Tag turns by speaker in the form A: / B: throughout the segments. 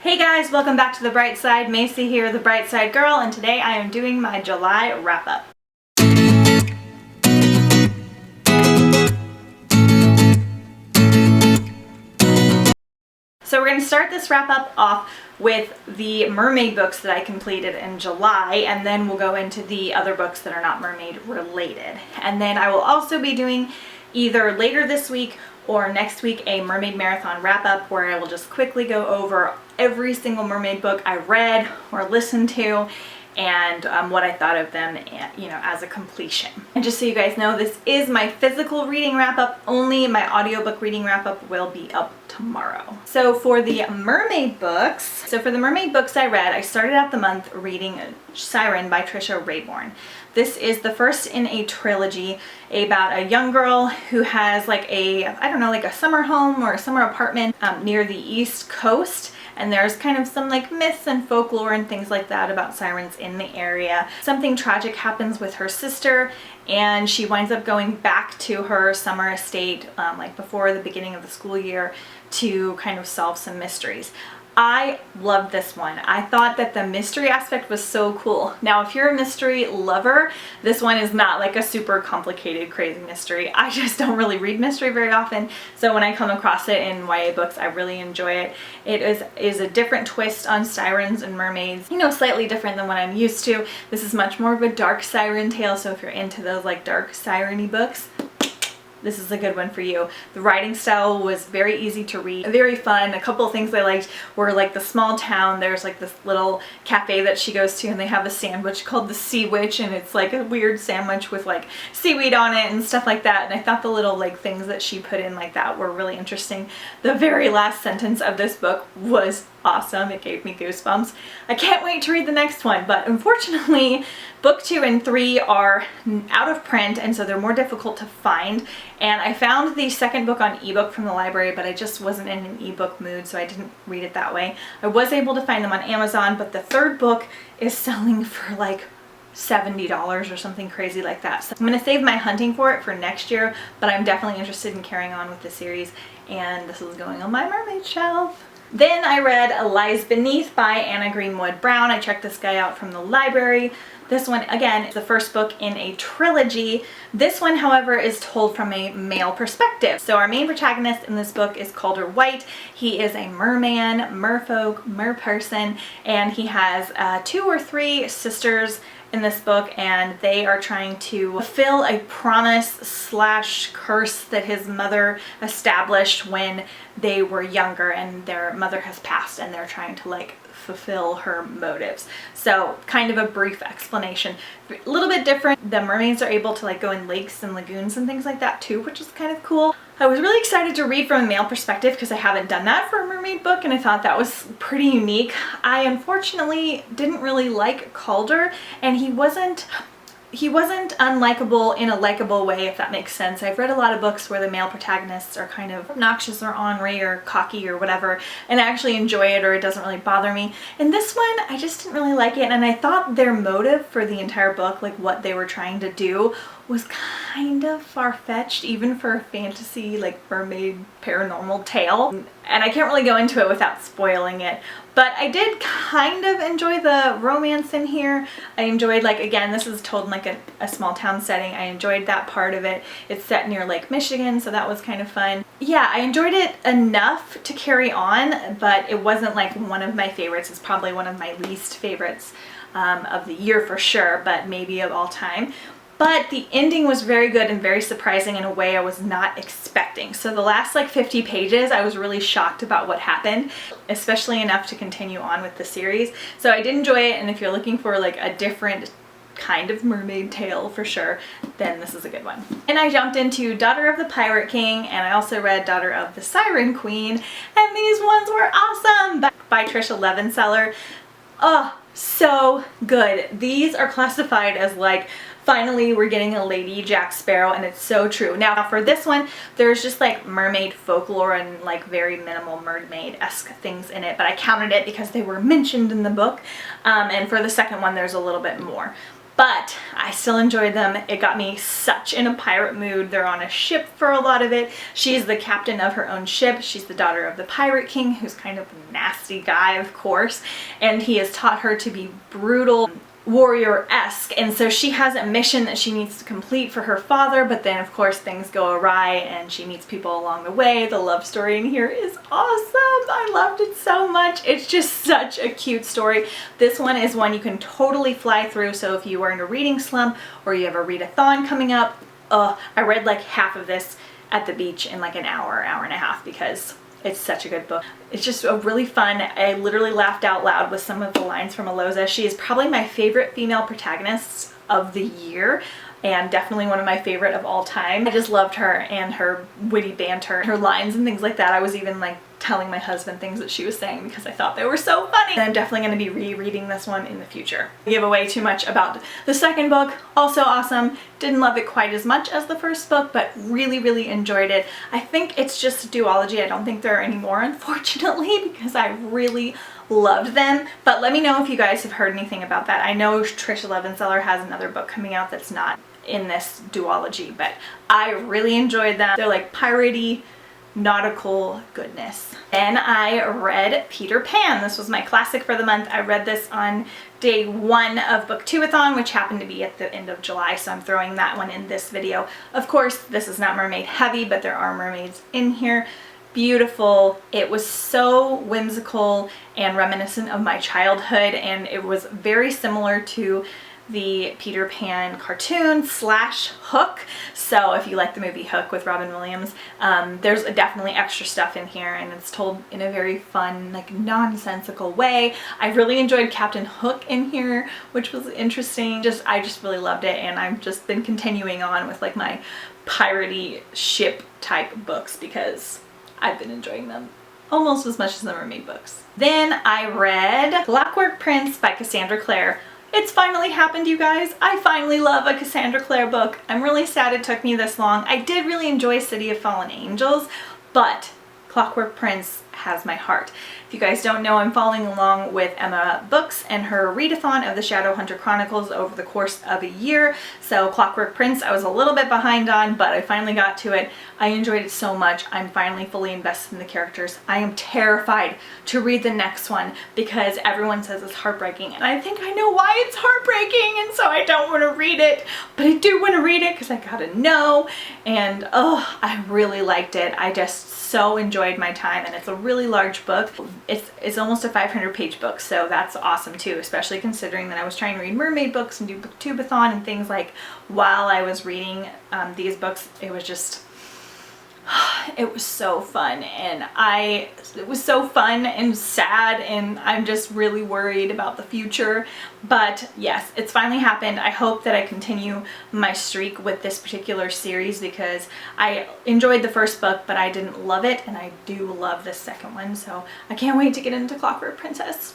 A: Hey guys, welcome back to The Bright Side. Macy here, The Bright Side Girl, and today I am doing my July wrap-up. So we're going to start this wrap-up off with the mermaid books that I completed in July, and then we'll go into the other books that are not mermaid related. And then I will also be doing either later this week or next week a mermaid marathon wrap-up where I will just quickly go over every single mermaid book I read or listened to and what I thought of them, as a completion. And just so you guys know, this is my physical reading wrap-up only. My audiobook reading wrap-up will be up tomorrow. So for the mermaid books, I read, I started out the month reading Siren by Trisha Rayborn. This is the first in a trilogy about a young girl who has like a summer home or a summer apartment near the East Coast. And there's kind of some like myths and folklore and things like that about sirens in the area. Something tragic happens with her sister and she winds up going back to her summer estate like before the beginning of the school year to kind of solve some mysteries. I loved this one. I thought that the mystery aspect was so cool. Now, if you're a mystery lover, this one is not like a super complicated, crazy mystery. I just don't really read mystery very often, so when I come across it in YA books, I really enjoy it. It is a different twist on sirens and mermaids, slightly different than what I'm used to. This is much more of a dark siren tale, so if you're into those like dark siren-y books, this is a good one for you. The writing style was very easy to read, very fun. A couple of things I liked were like the small town. There's like this little cafe that she goes to and they have a sandwich called the Sea Witch, and it's like a weird sandwich with like seaweed on it and stuff like that. And I thought the little like things that she put in like that were really interesting. The very last sentence of this book was awesome. It gave me goosebumps. I can't wait to read the next one, but unfortunately book 2 and 3 are out of print, and so they're more difficult to find. And I found the second book on ebook from the library, but I just wasn't in an ebook mood, so I didn't read it that way. I was able to find them on Amazon, but the third book is selling for like $70 or something crazy like that. So I'm going to save my hunting for it for next year, but I'm definitely interested in carrying on with the series, and this is going on my mermaid shelf. Then I read Lies Beneath by Anna Greenwood Brown. I checked this guy out from the library. This one, again, is the first book in a trilogy. This one, however, is told from a male perspective. So our main protagonist in this book is Calder White. He is a merman, merfolk, merperson, and he has 2 or 3 sisters in this book, and they are trying to fulfill a promise/curse that his mother established when they were younger, and their mother has passed, and they're trying to like fulfill her motives. So kind of a brief explanation. A little bit different. The mermaids are able to like go in lakes and lagoons and things like that too, which is kind of cool. I was really excited to read from a male perspective because I haven't done that for a mermaid book, and I thought that was pretty unique. I unfortunately didn't really like Calder, and he wasn't unlikable in a likable way, if that makes sense. I've read a lot of books where the male protagonists are kind of obnoxious or ornery or cocky or whatever, and I actually enjoy it, or it doesn't really bother me. In this one, I just didn't really like it, and I thought their motive for the entire book, like what they were trying to do, was kind of far-fetched, even for a fantasy, like mermaid paranormal tale. And I can't really go into it without spoiling it, but I did kind of enjoy the romance in here. I enjoyed, like, again, this is told in like a small town setting. I enjoyed that part of it. It's set near Lake Michigan, so that was kind of fun. Yeah, I enjoyed it enough to carry on, but it wasn't like one of my favorites. It's probably one of my least favorites of the year for sure, but maybe of all time. But the ending was very good and very surprising in a way I was not expecting. So the last like 50 pages, I was really shocked about what happened, especially enough to continue on with the series. So I did enjoy it, and if you're looking for like a different kind of mermaid tale for sure, then this is a good one. And I jumped into Daughter of the Pirate King, and I also read Daughter of the Siren Queen, and these ones were awesome, by Trisha Levenseller. Oh, so good. These are classified as like, finally we're getting a Lady Jack Sparrow, and it's so true. Now for this one, there's just like mermaid folklore and like very minimal mermaid-esque things in it, but I counted it because they were mentioned in the book. And for the second one, there's a little bit more. but I still enjoyed them. It got me such in a pirate mood. They're on a ship for a lot of it. She's the captain of her own ship. She's the daughter of the pirate king, who's kind of a nasty guy, of course, and he has taught her to be brutal, warrior-esque, and so she has a mission that she needs to complete for her father, but then of course things go awry and she meets people along the way. The love story in here is awesome. I loved it so much. It's just such a cute story. This one is one you can totally fly through, so if you are in a reading slump or you have a readathon coming up, I read like half of this at the beach in like an hour, hour and a half, because it's such a good book. It's just a really fun. I literally laughed out loud with some of the lines from Aloza. She is probably my favorite female protagonist of the year, and definitely one of my favorite of all time. I just loved her and her witty banter, her lines and things like that. I was even like telling my husband things that she was saying because I thought they were so funny. And I'm definitely going to be rereading this one in the future. I give away too much about the second book. Also awesome. Didn't love it quite as much as the first book, but really, really enjoyed it. I think it's just a duology. I don't think there are any more, unfortunately, because I really loved them. But let me know if you guys have heard anything about that. I know Trisha Levenseller has another book coming out that's not in this duology, but I really enjoyed them. They're like piratey, nautical goodness. Then I read Peter Pan. This was my classic for the month. I read this on day 1 of Booktubeathon, which happened to be at the end of July, so I'm throwing that one in this video. Of course, this is not mermaid heavy, but there are mermaids in here. Beautiful. It was so whimsical and reminiscent of my childhood, and it was very similar to the Peter Pan cartoon slash Hook. So if you like the movie Hook with Robin Williams, there's definitely extra stuff in here, and it's told in a very fun, like nonsensical way. I really enjoyed Captain Hook in here, which was interesting. I just really loved it, and I've just been continuing on with like my piratey ship type books because I've been enjoying them almost as much as the mermaid books. Then I read Clockwork Prince by Cassandra Clare. It's finally happened, you guys. I finally love a Cassandra Clare book. I'm really sad it took me this long. I did really enjoy City of Fallen Angels, but Clockwork Prince has my heart. If you guys don't know, I'm following along with Emma Books and her readathon of the Shadowhunter Chronicles over the course of a year. So Clockwork Prince I was a little bit behind on, but I finally got to it. I enjoyed it so much. I'm finally fully invested in the characters. I am terrified to read the next one because everyone says it's heartbreaking, and I think I know why it's heartbreaking, and so I don't want to read it, but I do want to read it because I gotta know. And oh, I really liked it. I just so enjoyed my time, and it's a really large book. It's almost a 500-page book, so that's awesome too, especially considering that I was trying to read mermaid books and do Booktubeathon and things like while I was reading these books. It was just, it was so fun, and it was so fun and sad, and I'm just really worried about the future. But yes, it's finally happened. I hope that I continue my streak with this particular series because I enjoyed the first book, but I didn't love it, and I do love this second one, so I can't wait to get into Clockwork Princess.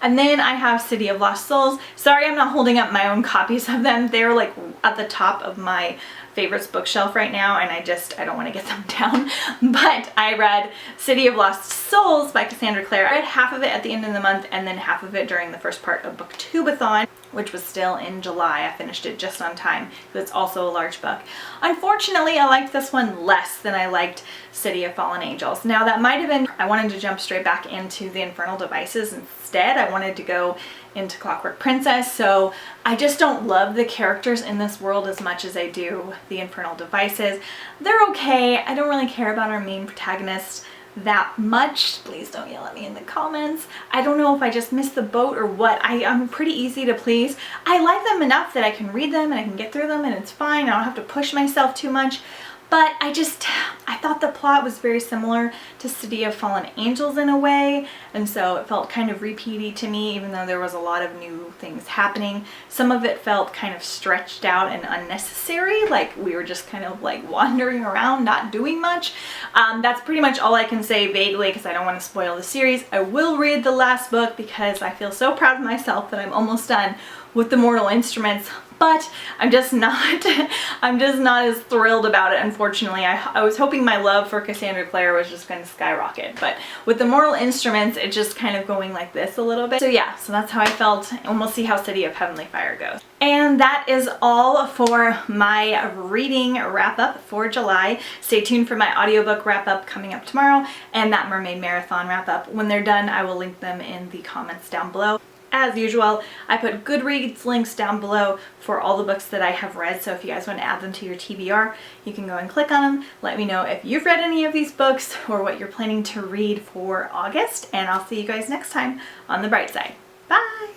A: And then I have City of Lost Souls. Sorry I'm not holding up my own copies of them. They're like at the top of my favorites bookshelf right now, and I don't want to get them down. But I read City of Lost Souls by Cassandra Clare. I read half of it at the end of the month and then half of it during the first part of Booktubeathon, which was still in July. I finished it just on time because it's also a large book. Unfortunately, I liked this one less than I liked City of Fallen Angels. Now that might have been, I wanted to jump straight back into the Infernal Devices instead. I wanted to go into Clockwork Princess, so I just don't love the characters in this world as much as I do the Infernal Devices. They're okay. I don't really care about our main protagonist that much. Please don't yell at me in the comments. I don't know if I just missed the boat or what. I'm pretty easy to please. I like them enough that I can read them and I can get through them and it's fine. I don't have to push myself too much. But I thought the plot was very similar to City of Fallen Angels in a way, and so it felt kind of repeaty to me, even though there was a lot of new things happening. Some of it felt kind of stretched out and unnecessary, like we were just kind of like wandering around, not doing much. That's pretty much all I can say vaguely because I don't want to spoil the series. I will read the last book because I feel so proud of myself that I'm almost done with the Mortal Instruments. but I'm just not as thrilled about it, unfortunately. I was hoping my love for Cassandra Clare was just going to skyrocket, but with the Mortal Instruments, it's just kind of going like this a little bit. So yeah, so that's how I felt, and we'll see how City of Heavenly Fire goes. And that is all for my reading wrap up for July. Stay tuned for my audiobook wrap up coming up tomorrow, and that Mermaid Marathon wrap up. When they're done, I will link them in the comments down below. As usual, I put Goodreads links down below for all the books that I have read, so if you guys want to add them to your TBR, you can go and click on them. Let me know if you've read any of these books or what you're planning to read for August, and I'll see you guys next time on The Bright Side. Bye!